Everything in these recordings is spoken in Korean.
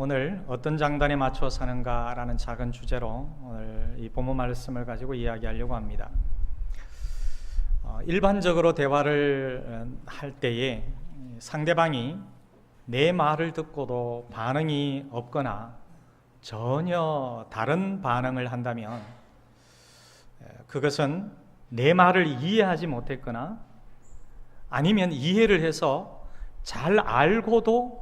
오늘 어떤 장단에 맞춰 사는가라는 작은 주제로 오늘 이 본문 말씀을 가지고 이야기하려고 합니다. 일반적으로 대화를 할 때에 상대방이 내 말을 듣고도 반응이 없거나 전혀 다른 반응을 한다면 그것은 내 말을 이해하지 못했거나 아니면 이해를 해서 잘 알고도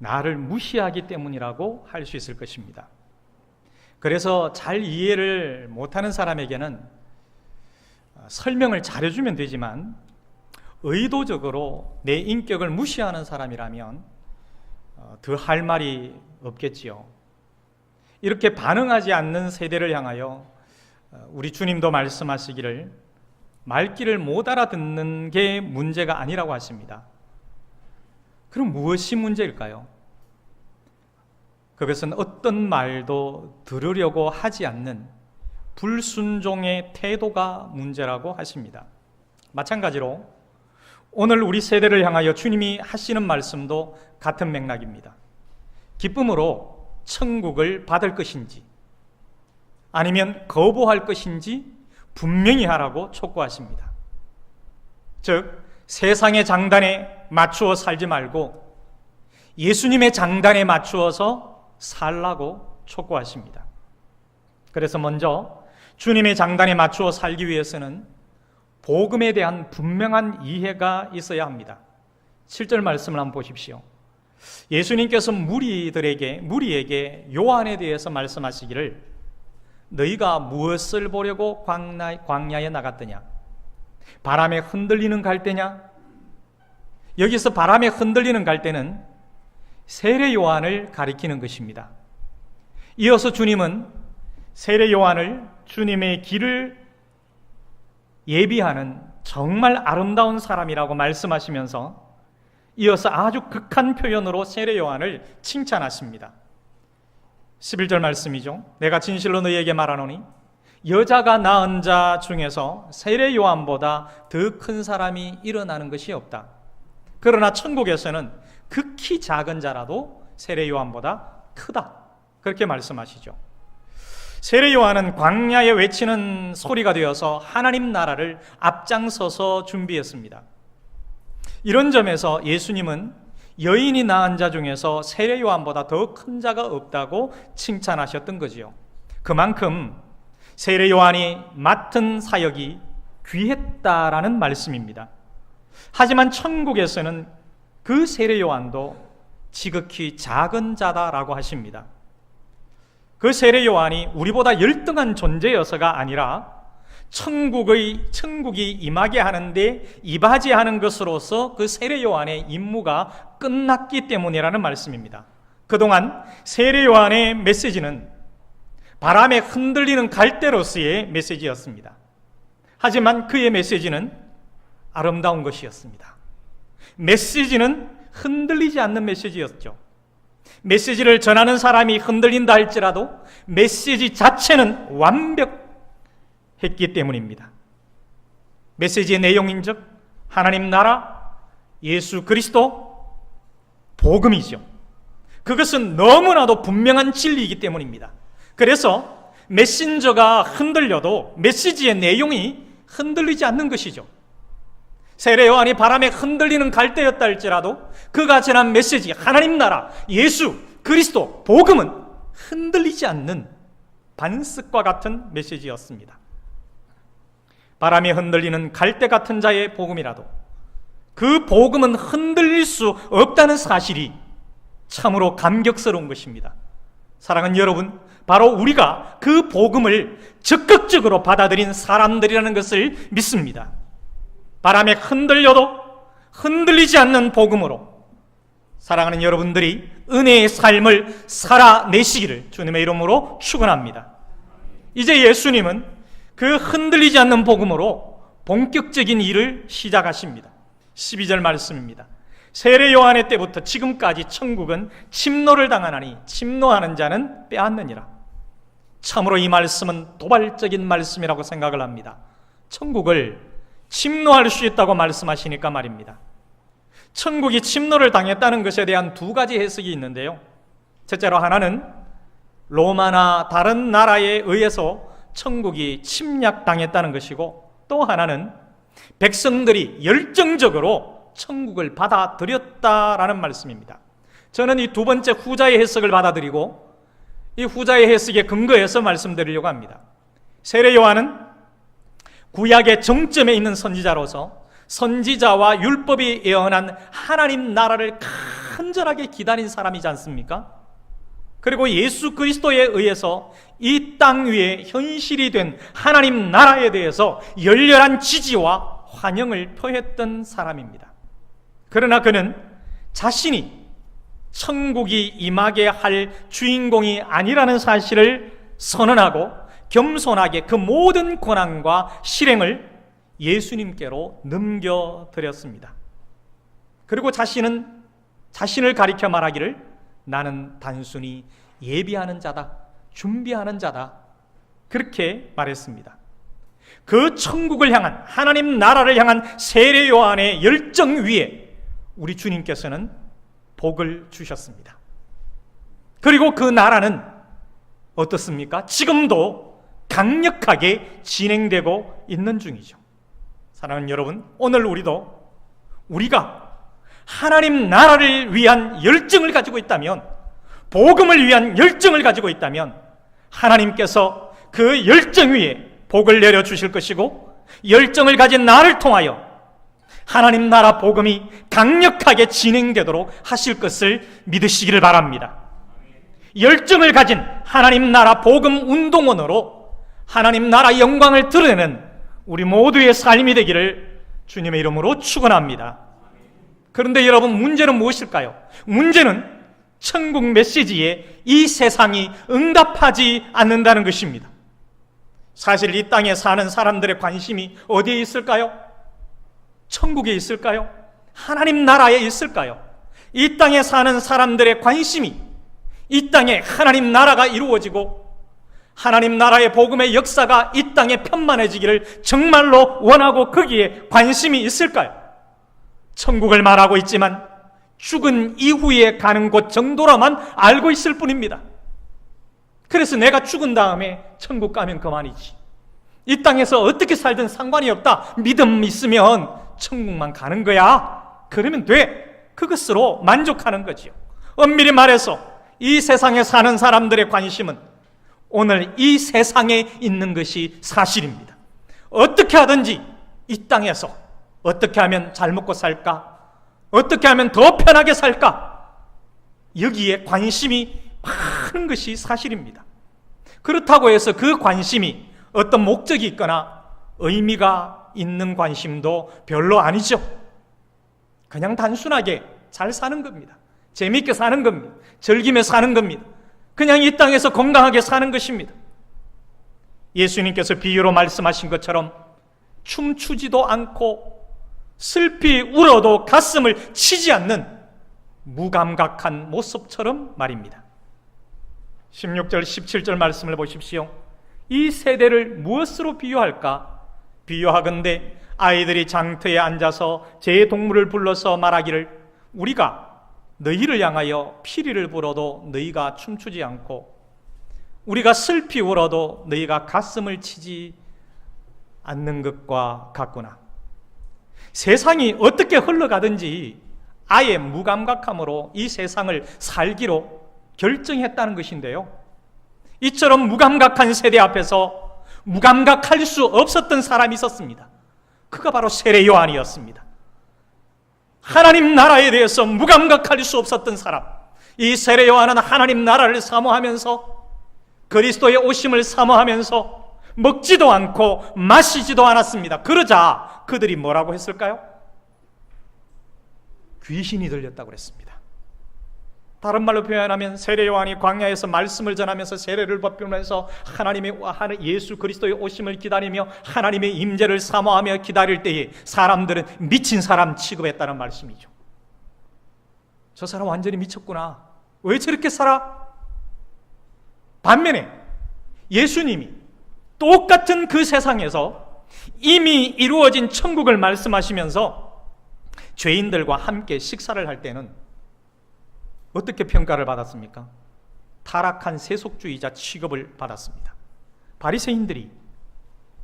나를 무시하기 때문이라고 할 수 있을 것입니다. 그래서 잘 이해를 못하는 사람에게는 설명을 잘해주면 되지만 의도적으로 내 인격을 무시하는 사람이라면 더 할 말이 없겠지요. 이렇게 반응하지 않는 세대를 향하여 우리 주님도 말씀하시기를 말귀를 못 알아듣는 게 문제가 아니라고 하십니다. 그럼 무엇이 문제일까요? 그것은 어떤 말도 들으려고 하지 않는 불순종의 태도가 문제라고 하십니다. 마찬가지로 오늘 우리 세대를 향하여 주님이 하시는 말씀도 같은 맥락입니다. 기쁨으로 천국을 받을 것인지 아니면 거부할 것인지 분명히 하라고 촉구하십니다. 즉 세상의 장단에 맞추어 살지 말고 예수님의 장단에 맞추어서 살라고 촉구하십니다. 그래서 먼저 주님의 장단에 맞추어 살기 위해서는 복음에 대한 분명한 이해가 있어야 합니다. 7절 말씀을 한번 보십시오. 예수님께서 무리에게 요한에 대해서 말씀하시기를 너희가 무엇을 보려고 광야에 나갔더냐? 바람에 흔들리는 갈대냐? 여기서 바람에 흔들리는 갈대는 세례 요한을 가리키는 것입니다. 이어서 주님은 세례 요한을 주님의 길을 예비하는 정말 아름다운 사람이라고 말씀하시면서 이어서 아주 극한 표현으로 세례 요한을 칭찬하십니다. 11절 말씀이죠. 내가 진실로 너희에게 말하노니 여자가 낳은 자 중에서 세례 요한보다 더 큰 사람이 일어나는 것이 없다. 그러나 천국에서는 극히 작은 자라도 세례 요한보다 크다. 그렇게 말씀하시죠. 세례 요한은 광야에 외치는 소리가 되어서 하나님 나라를 앞장서서 준비했습니다. 이런 점에서 예수님은 여인이 낳은 자 중에서 세례 요한보다 더 큰 자가 없다고 칭찬하셨던 거지요. 그만큼 세례 요한이 맡은 사역이 귀했다라는 말씀입니다. 하지만 천국에서는 그 세례 요한도 지극히 작은 자다라고 하십니다. 그 세례 요한이 우리보다 열등한 존재여서가 아니라 천국이 임하게 하는데 이바지하는 것으로서 그 세례 요한의 임무가 끝났기 때문이라는 말씀입니다. 그동안 세례 요한의 메시지는 바람에 흔들리는 갈대로서의 메시지였습니다. 하지만 그의 메시지는 아름다운 것이었습니다. 메시지는 흔들리지 않는 메시지였죠. 메시지를 전하는 사람이 흔들린다 할지라도 메시지 자체는 완벽했기 때문입니다. 메시지의 내용인즉 하나님 나라, 예수 그리스도, 복음이죠. 그것은 너무나도 분명한 진리이기 때문입니다. 그래서 메신저가 흔들려도 메시지의 내용이 흔들리지 않는 것이죠. 세례 요한이 바람에 흔들리는 갈대였다 할지라도 그가 전한 메시지 하나님 나라, 예수 그리스도, 복음은 흔들리지 않는 반석과 같은 메시지였습니다. 바람에 흔들리는 갈대 같은 자의 복음이라도 그 복음은 흔들릴 수 없다는 사실이 참으로 감격스러운 것입니다. 사랑하는 여러분, 바로 우리가 그 복음을 적극적으로 받아들인 사람들이라는 것을 믿습니다. 바람에 흔들려도 흔들리지 않는 복음으로 사랑하는 여러분들이 은혜의 삶을 살아내시기를 주님의 이름으로 축원합니다. 이제 예수님은 그 흔들리지 않는 복음으로 본격적인 일을 시작하십니다. 12절 말씀입니다. 세례 요한의 때부터 지금까지 천국은 침노를 당하나니 침노하는 자는 빼앗느니라. 참으로 이 말씀은 도발적인 말씀이라고 생각을 합니다. 천국을 침노할 수 있다고 말씀하시니까 말입니다. 천국이 침노를 당했다는 것에 대한 두 가지 해석이 있는데요. 첫째로 하나는 로마나 다른 나라에 의해서 천국이 침략당했다는 것이고, 또 하나는 백성들이 열정적으로 천국을 받아들였다라는 말씀입니다. 저는 이 두 번째 후자의 해석을 받아들이고 이 후자의 해석에 근거해서 말씀드리려고 합니다. 세례 요한은 구약의 정점에 있는 선지자로서 선지자와 율법이 예언한 하나님 나라를 간절하게 기다린 사람이지 않습니까? 그리고 예수 그리스도에 의해서 이 땅 위에 현실이 된 하나님 나라에 대해서 열렬한 지지와 환영을 표했던 사람입니다. 그러나 그는 자신이 천국이 임하게 할 주인공이 아니라는 사실을 선언하고 겸손하게 그 모든 권한과 실행을 예수님께로 넘겨드렸습니다. 그리고 자신을 가리켜 말하기를 나는 단순히 예비하는 자다, 준비하는 자다, 그렇게 말했습니다. 그 천국을 향한, 하나님 나라를 향한 세례 요한의 열정 위에 우리 주님께서는 복을 주셨습니다. 그리고 그 나라는 어떻습니까? 지금도 강력하게 진행되고 있는 중이죠. 사랑하는 여러분, 오늘 우리가 하나님 나라를 위한 열정을 가지고 있다면, 복음을 위한 열정을 가지고 있다면 하나님께서 그 열정 위에 복을 내려주실 것이고, 열정을 가진 나를 통하여 하나님 나라 복음이 강력하게 진행되도록 하실 것을 믿으시기를 바랍니다. 열정을 가진 하나님 나라 복음 운동원으로 하나님 나라 영광을 드러내는 우리 모두의 삶이 되기를 주님의 이름으로 축원합니다. 그런데 여러분, 문제는 무엇일까요? 문제는 천국 메시지에 이 세상이 응답하지 않는다는 것입니다. 사실 이 땅에 사는 사람들의 관심이 어디에 있을까요? 천국에 있을까요? 하나님 나라에 있을까요? 이 땅에 사는 사람들의 관심이 이 땅에 하나님 나라가 이루어지고 하나님 나라의 복음의 역사가 이 땅에 편만해지기를 정말로 원하고 거기에 관심이 있을까요? 천국을 말하고 있지만 죽은 이후에 가는 곳 정도로만 알고 있을 뿐입니다. 그래서 내가 죽은 다음에 천국 가면 그만이지, 이 땅에서 어떻게 살든 상관이 없다, 믿음 있으면 천국만 가는 거야, 그러면 돼, 그것으로 만족하는 거지요. 엄밀히 말해서 이 세상에 사는 사람들의 관심은 오늘 이 세상에 있는 것이 사실입니다. 어떻게 하든지 이 땅에서 어떻게 하면 잘 먹고 살까, 어떻게 하면 더 편하게 살까, 여기에 관심이 많은 것이 사실입니다. 그렇다고 해서 그 관심이 어떤 목적이 있거나 의미가 있는 관심도 별로 아니죠. 그냥 단순하게 잘 사는 겁니다. 재미있게 사는 겁니다. 즐기며 사는 겁니다. 그냥 이 땅에서 건강하게 사는 것입니다. 예수님께서 비유로 말씀하신 것처럼 춤추지도 않고 슬피 울어도 가슴을 치지 않는 무감각한 모습처럼 말입니다. 16절 17절 말씀을 보십시오. 이 세대를 무엇으로 비유할까? 비유하건대 아이들이 장터에 앉아서 제 동물을 불러서 말하기를 우리가 너희를 향하여 피리를 불어도 너희가 춤추지 않고 우리가 슬피 울어도 너희가 가슴을 치지 않는 것과 같구나. 세상이 어떻게 흘러가든지 아예 무감각함으로 이 세상을 살기로 결정했다는 것인데요, 이처럼 무감각한 세대 앞에서 무감각할 수 없었던 사람이 있었습니다. 그가 바로 세례 요한이었습니다. 하나님 나라에 대해서 무감각할 수 없었던 사람, 이 세례 요한은 하나님 나라를 사모하면서 그리스도의 오심을 사모하면서 먹지도 않고 마시지도 않았습니다. 그러자 그들이 뭐라고 했을까요? 귀신이 들렸다고 그랬습니다. 다른 말로 표현하면 세례 요한이 광야에서 말씀을 전하면서 세례를 받으면서 예수 그리스도의 오심을 기다리며 하나님의 임재를 사모하며 기다릴 때에 사람들은 미친 사람 취급했다는 말씀이죠. 저 사람 완전히 미쳤구나, 왜 저렇게 살아? 반면에 예수님이 똑같은 그 세상에서 이미 이루어진 천국을 말씀하시면서 죄인들과 함께 식사를 할 때는 어떻게 평가를 받았습니까? 타락한 세속주의자 취급을 받았습니다. 바리새인들이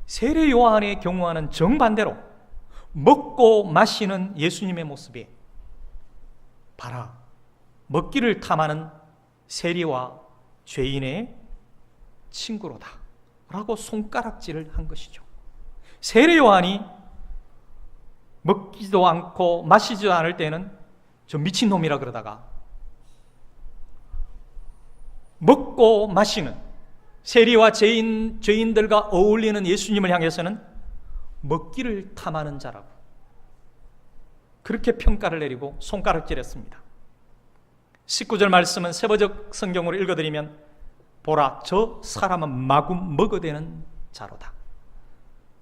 세례 요한의 경우와는 정반대로 먹고 마시는 예수님의 모습에 봐라, 먹기를 탐하는 세리와 죄인의 친구로다 라고 손가락질을 한 것이죠. 세례 요한이 먹지도 않고 마시지도 않을 때는 저 미친놈이라 그러다가 먹고 마시는 세리와 죄인들과 어울리는 예수님을 향해서는 먹기를 탐하는 자라고 그렇게 평가를 내리고 손가락질했습니다. 19절 말씀은 세번역 성경으로 읽어드리면 보라, 저 사람은 마구 먹어대는 자로다.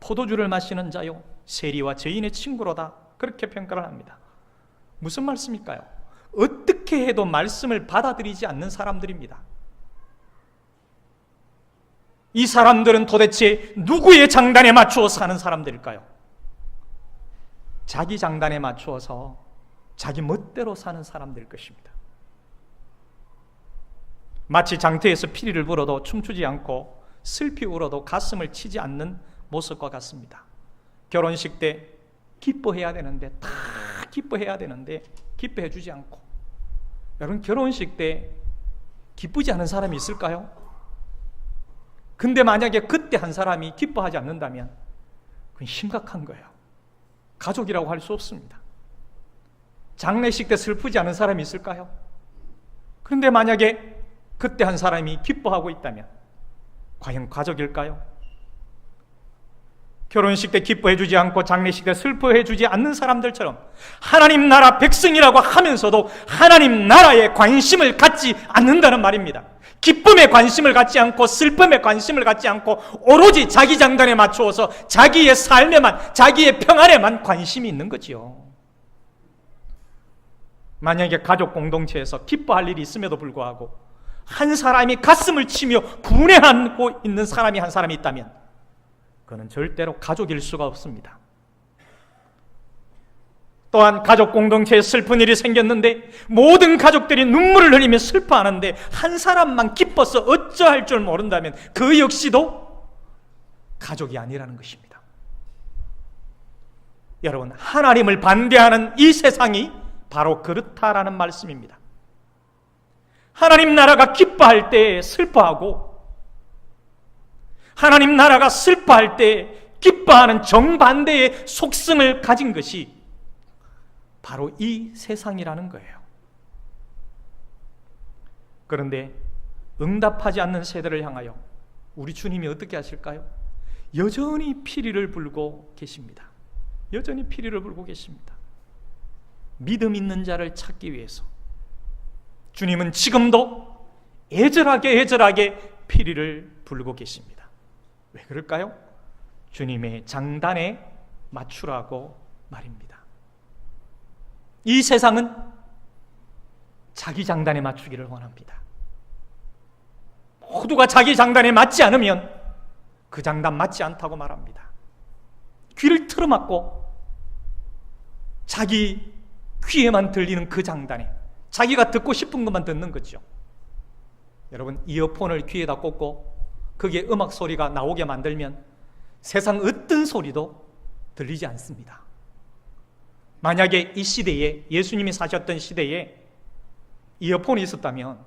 포도주를 마시는 자요, 세리와 죄인의 친구로다. 그렇게 평가를 합니다. 무슨 말씀일까요? 어떻게 해도 말씀을 받아들이지 않는 사람들입니다. 이 사람들은 도대체 누구의 장단에 맞추어 사는 사람들일까요? 자기 장단에 맞추어서 자기 멋대로 사는 사람들일 것입니다. 마치 장터에서 피리를 불어도 춤추지 않고 슬피 울어도 가슴을 치지 않는 모습과 같습니다. 결혼식 때 기뻐해야 되는데 다 기뻐해야 되는데 기뻐해 주지 않고, 여러분 결혼식 때 기쁘지 않은 사람이 있을까요? 근데 만약에 그때 한 사람이 기뻐하지 않는다면 그건 심각한 거예요. 가족이라고 할 수 없습니다. 장례식 때 슬프지 않은 사람이 있을까요? 그런데 만약에 그때 한 사람이 기뻐하고 있다면 과연 가족일까요? 결혼식 때 기뻐해 주지 않고 장례식 때 슬퍼해 주지 않는 사람들처럼 하나님 나라 백성이라고 하면서도 하나님 나라에 관심을 갖지 않는다는 말입니다. 기쁨에 관심을 갖지 않고 슬픔에 관심을 갖지 않고 오로지 자기 장단에 맞추어서 자기의 삶에만, 자기의 평안에만 관심이 있는 거지요. 만약에 가족 공동체에서 기뻐할 일이 있음에도 불구하고 한 사람이 가슴을 치며 분해하고 있는 사람이 한 사람이 있다면 그는 절대로 가족일 수가 없습니다. 또한 가족 공동체에 슬픈 일이 생겼는데 모든 가족들이 눈물을 흘리며 슬퍼하는데 한 사람만 기뻐서 어쩌할 줄 모른다면 그 역시도 가족이 아니라는 것입니다. 여러분, 하나님을 반대하는 이 세상이 바로 그렇다라는 말씀입니다. 하나님 나라가 기뻐할 때 슬퍼하고 하나님 나라가 슬퍼할 때 기뻐하는 정반대의 속성을 가진 것이 바로 이 세상이라는 거예요. 그런데 응답하지 않는 세대를 향하여 우리 주님이 어떻게 하실까요? 여전히 피리를 불고 계십니다. 여전히 피리를 불고 계십니다. 믿음 있는 자를 찾기 위해서 주님은 지금도 애절하게 피리를 불고 계십니다. 왜 그럴까요? 주님의 장단에 맞추라고 말입니다. 이 세상은 자기 장단에 맞추기를 원합니다. 모두가 자기 장단에 맞지 않으면 그 장단 맞지 않다고 말합니다. 귀를 틀어막고 자기 귀에만 들리는 그 장단에 자기가 듣고 싶은 것만 듣는 거죠. 여러분, 이어폰을 귀에다 꽂고 거기에 음악 소리가 나오게 만들면 세상 어떤 소리도 들리지 않습니다. 만약에 이 시대에, 예수님이 사셨던 시대에 이어폰이 있었다면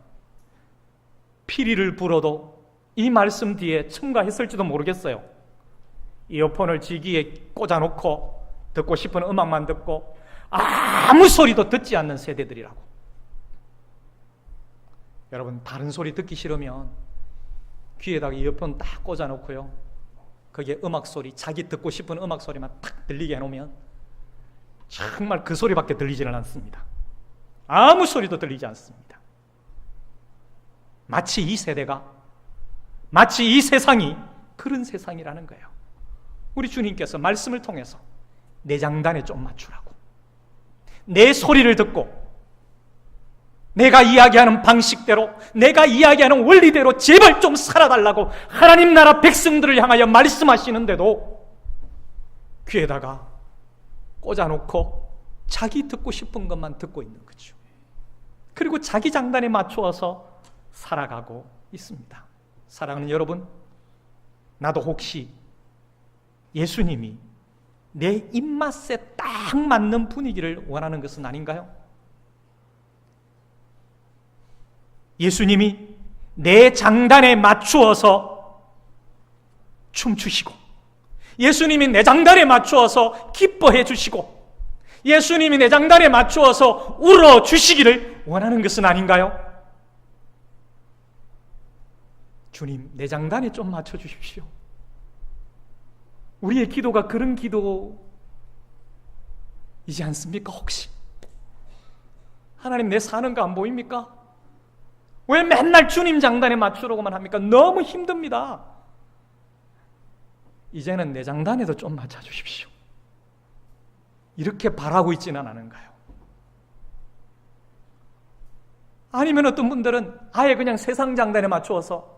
피리를 불어도 이 말씀 뒤에 첨가했을지도 모르겠어요. 이어폰을 지기에 꽂아놓고 듣고 싶은 음악만 듣고 아무 소리도 듣지 않는 세대들이라고. 여러분, 다른 소리 듣기 싫으면 귀에다가 이어폰 딱 꽂아놓고요, 거기에 음악 소리, 자기 듣고 싶은 음악 소리만 딱 들리게 해놓으면 정말 그 소리밖에 들리지는 않습니다. 아무 소리도 들리지 않습니다. 마치 이 세대가, 마치 이 세상이 그런 세상이라는 거예요. 우리 주님께서 말씀을 통해서 내 장단에 좀 맞추라고, 내 소리를 듣고 내가 이야기하는 방식대로, 내가 이야기하는 원리대로 제발 좀 살아달라고 하나님 나라 백성들을 향하여 말씀하시는데도 귀에다가 꽂아놓고 자기 듣고 싶은 것만 듣고 있는 거죠. 그리고 자기 장단에 맞추어서 살아가고 있습니다. 사랑하는 여러분, 나도 혹시 예수님이 내 입맛에 딱 맞는 분위기를 원하는 것은 아닌가요? 예수님이 내 장단에 맞추어서 춤추시고, 예수님이 내 장단에 맞추어서 기뻐해 주시고, 예수님이 내 장단에 맞추어서 울어 주시기를 원하는 것은 아닌가요? 주님, 내 장단에 좀 맞춰 주십시오. 우리의 기도가 그런 기도이지 않습니까? 혹시 하나님, 내 사는 거 안 보입니까? 왜 맨날 주님 장단에 맞추려고만 합니까? 너무 힘듭니다. 이제는 내 장단에도 좀 맞춰 주십시오. 이렇게 바라고 있지는 않은가요? 아니면 어떤 분들은 아예 그냥 세상 장단에 맞추어서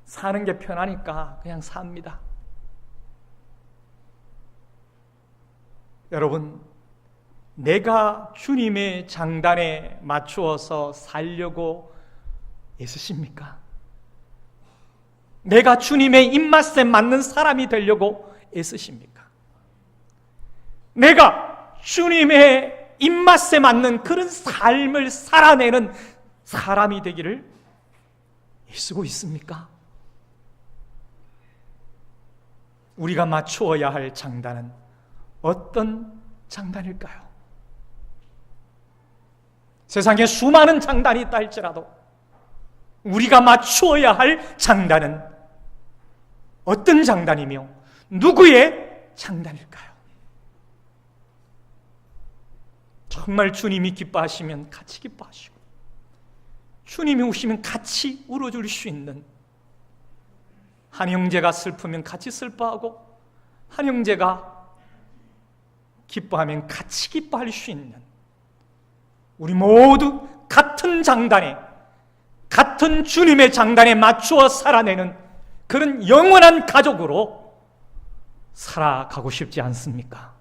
사는 게 편하니까 그냥 삽니다. 여러분, 내가 주님의 장단에 맞추어서 살려고 애쓰십니까? 내가 주님의 입맛에 맞는 사람이 되려고 애쓰십니까? 내가 주님의 입맛에 맞는 그런 삶을 살아내는 사람이 되기를 애쓰고 있습니까? 우리가 맞추어야 할 장단은 어떤 장단일까요? 세상에 수많은 장단이 있다 할지라도 우리가 맞추어야 할 장단은 어떤 장단이며 누구의 장단일까요? 정말 주님이 기뻐하시면 같이 기뻐하시고, 주님이 우시면 같이 울어줄 수 있는, 한 형제가 슬프면 같이 슬퍼하고, 한 형제가 기뻐하면 같이 기뻐할 수 있는, 우리 모두 같은 장단에, 같은 주님의 장단에 맞추어 살아내는 그런 영원한 가족으로 살아가고 싶지 않습니까?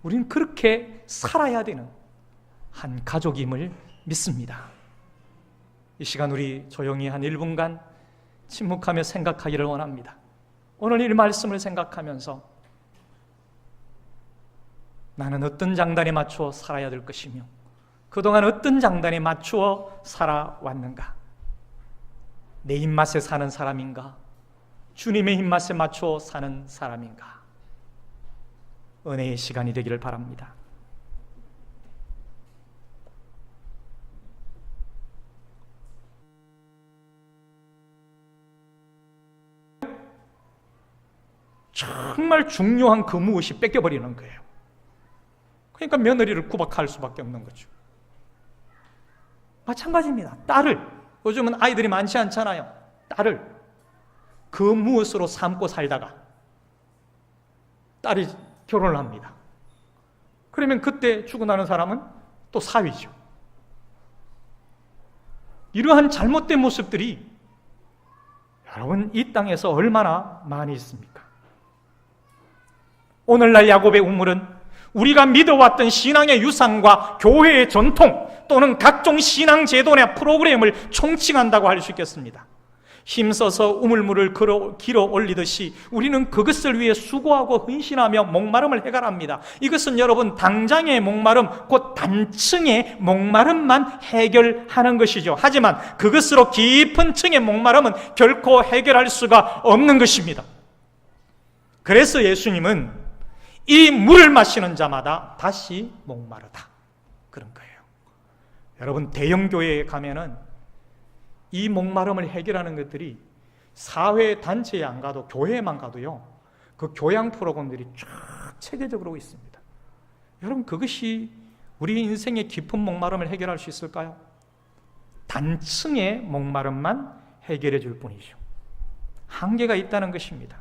우리는 그렇게 살아야 되는 한 가족임을 믿습니다. 이 시간 우리 조용히 한 1분간 침묵하며 생각하기를 원합니다. 오늘 이 말씀을 생각하면서 나는 어떤 장단에 맞추어 살아야 될 것이며 그동안 어떤 장단에 맞추어 살아왔는가? 내 입맛에 사는 사람인가? 주님의 입맛에 맞추어 사는 사람인가? 은혜의 시간이 되기를 바랍니다. 정말 중요한 그 무엇이 뺏겨버리는 거예요. 그러니까 며느리를 구박할 수밖에 없는 거죠. 마찬가지입니다. 딸을, 요즘은 아이들이 많지 않잖아요. 딸을 그 무엇으로 삼고 살다가 딸이 결혼을 합니다. 그러면 그때 죽어나는 사람은 또 사위죠. 이러한 잘못된 모습들이 여러분 이 땅에서 얼마나 많이 있습니까? 오늘날 야곱의 우물은 우리가 믿어왔던 신앙의 유산과 교회의 전통 또는 각종 신앙 제도나 프로그램을 총칭한다고 할 수 있겠습니다. 힘써서 우물물을 길어 올리듯이 우리는 그것을 위해 수고하고 헌신하며 목마름을 해결합니다. 이것은 여러분 당장의 목마름, 곧 단층의 목마름만 해결하는 것이죠. 하지만 그것으로 깊은 층의 목마름은 결코 해결할 수가 없는 것입니다. 그래서 예수님은 이 물을 마시는 자마다 다시 목마르다 그런 거예요. 여러분 대형교회에 가면은 이 목마름을 해결하는 것들이 사회 단체에 안 가도 교회에만 가도요, 그 교양 프로그램들이 쫙 체계적으로 있습니다. 여러분 그것이 우리 인생의 깊은 목마름을 해결할 수 있을까요? 단층의 목마름만 해결해 줄 뿐이죠. 한계가 있다는 것입니다.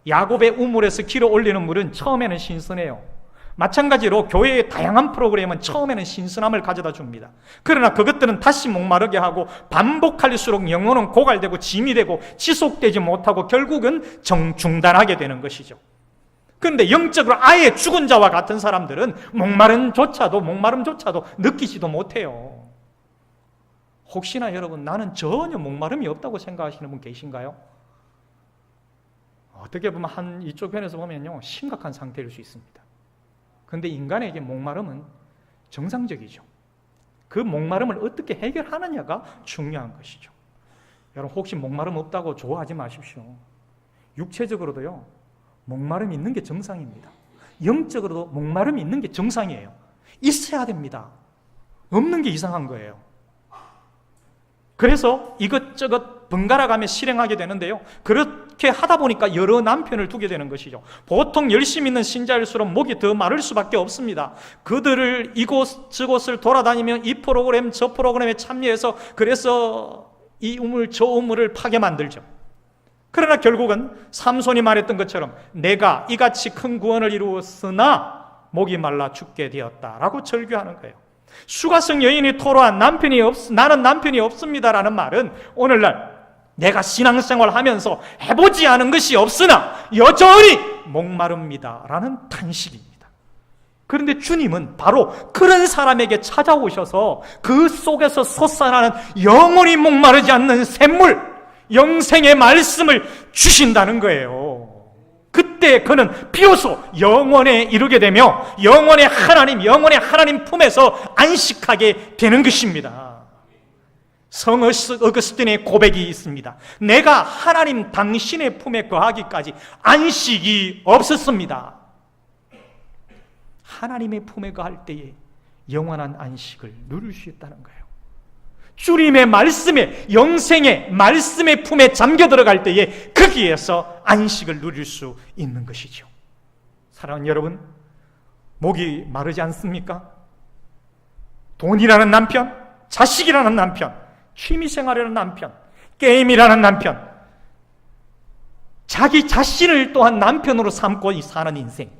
야곱의 우물에서 길어 올리는 물은 처음에는 신선해요. 마찬가지로 교회의 다양한 프로그램은 처음에는 신선함을 가져다 줍니다. 그러나 그것들은 다시 목마르게 하고 반복할수록 영혼은 고갈되고 짐이 되고 지속되지 못하고 결국은 중단하게 되는 것이죠. 그런데 영적으로 아예 죽은 자와 같은 사람들은 목마름조차도 느끼지도 못해요. 혹시나 여러분 나는 전혀 목마름이 없다고 생각하시는 분 계신가요? 어떻게 보면 이쪽 편에서 보면요 심각한 상태일 수 있습니다. 그런데 인간에게 목마름은 정상적이죠. 그 목마름을 어떻게 해결하느냐가 중요한 것이죠. 여러분 혹시 목마름 없다고 좋아하지 마십시오. 육체적으로도요 목마름이 있는 게 정상입니다. 영적으로도 목마름이 있는 게 정상이에요. 있어야 됩니다. 없는 게 이상한 거예요. 그래서 이것저것 번갈아가며 실행하게 되는데요, 그렇게 하다 보니까 여러 남편을 두게 되는 것이죠. 보통 열심히 있는 신자일수록 목이 더 마를 수밖에 없습니다. 그들을 이곳 저곳을 돌아다니며 이 프로그램 저 프로그램에 참여해서 그래서 이 우물 저 우물을 파게 만들죠. 그러나 결국은 삼손이 말했던 것처럼 내가 이같이 큰 구원을 이루었으나 목이 말라 죽게 되었다라고 절규하는 거예요. 수가성 여인이 토로한 나는 남편이 없습니다라는 말은 오늘날 내가 신앙생활 하면서 해보지 않은 것이 없으나 여전히 목마릅니다라는 탄식입니다. 그런데 주님은 바로 그런 사람에게 찾아오셔서 그 속에서 솟아나는 영원히 목마르지 않는 샘물, 영생의 말씀을 주신다는 거예요. 그때 그는 비로소 영원에 이르게 되며 영원의 하나님 품에서 안식하게 되는 것입니다. 성 어거스틴의 고백이 있습니다. 내가 하나님 당신의 품에 거하기까지 안식이 없었습니다. 하나님의 품에 거할 때에 영원한 안식을 누릴 수 있다는 거예요. 주님의 말씀에, 영생의 말씀의 품에 잠겨 들어갈 때에 거기에서 안식을 누릴 수 있는 것이죠. 사랑하는 여러분, 목이 마르지 않습니까? 돈이라는 남편, 자식이라는 남편, 취미생활이라는 남편, 게임이라는 남편, 자기 자신을 또한 남편으로 삼고 사는 인생,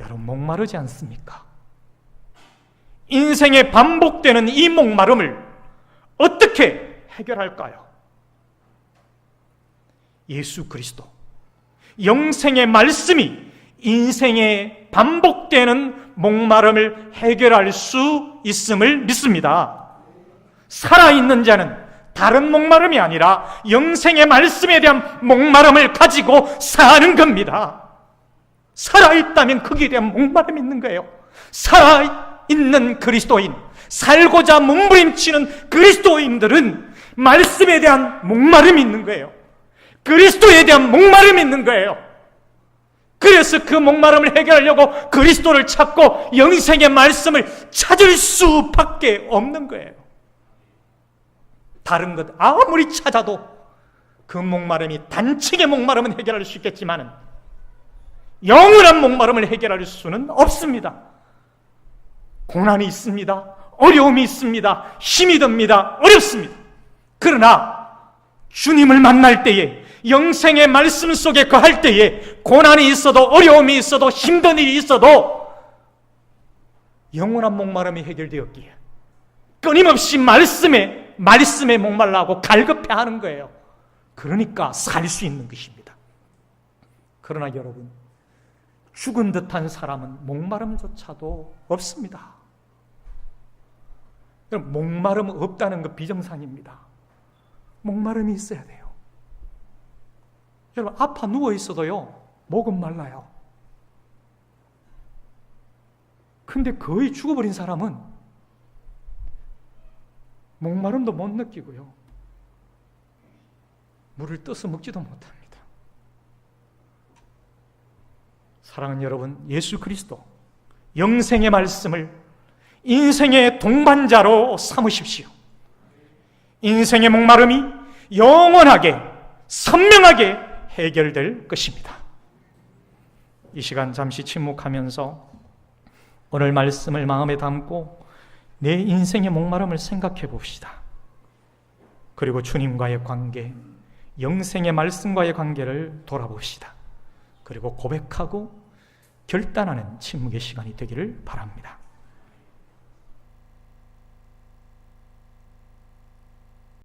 여러분 목마르지 않습니까? 인생에 반복되는 이 목마름을 어떻게 해결할까요? 예수 그리스도, 영생의 말씀이 인생에 반복되는 목마름을 해결할 수 있음을 믿습니다. 살아있는 자는 다른 목마름이 아니라 영생의 말씀에 대한 목마름을 가지고 사는 겁니다. 살아있다면 거기에 대한 목마름이 있는 거예요. 살아있는 그리스도인, 살고자 몸부림치는 그리스도인들은 말씀에 대한 목마름이 있는 거예요. 그리스도에 대한 목마름이 있는 거예요. 그래서 그 목마름을 해결하려고 그리스도를 찾고 영생의 말씀을 찾을 수밖에 없는 거예요. 다른 것 아무리 찾아도 그 목마름이, 단측의 목마름은 해결할 수 있겠지만 영원한 목마름을 해결할 수는 없습니다. 고난이 있습니다. 어려움이 있습니다. 힘이 듭니다. 어렵습니다. 그러나 주님을 만날 때에, 영생의 말씀 속에 거할 때에 고난이 있어도 어려움이 있어도 힘든 일이 있어도 영원한 목마름이 해결되었기에 끊임없이 말씀에 목말라하고 갈급해하는 거예요. 그러니까 살 수 있는 것입니다. 그러나 여러분, 죽은 듯한 사람은 목마름조차도 없습니다. 여러분, 목마름 없다는 것 비정상입니다. 목마름이 있어야 돼요. 여러분, 아파 누워 있어도요 목은 말라요. 근데 거의 죽어버린 사람은 목마름도 못 느끼고요, 물을 떠서 먹지도 못합니다. 사랑하는 여러분, 예수 그리스도 영생의 말씀을 인생의 동반자로 삼으십시오. 인생의 목마름이 영원하게 선명하게 해결될 것입니다. 이 시간 잠시 침묵하면서 오늘 말씀을 마음에 담고 내 인생의 목마름을 생각해 봅시다. 그리고 주님과의 관계, 영생의 말씀과의 관계를 돌아봅시다. 그리고 고백하고 결단하는 침묵의 시간이 되기를 바랍니다.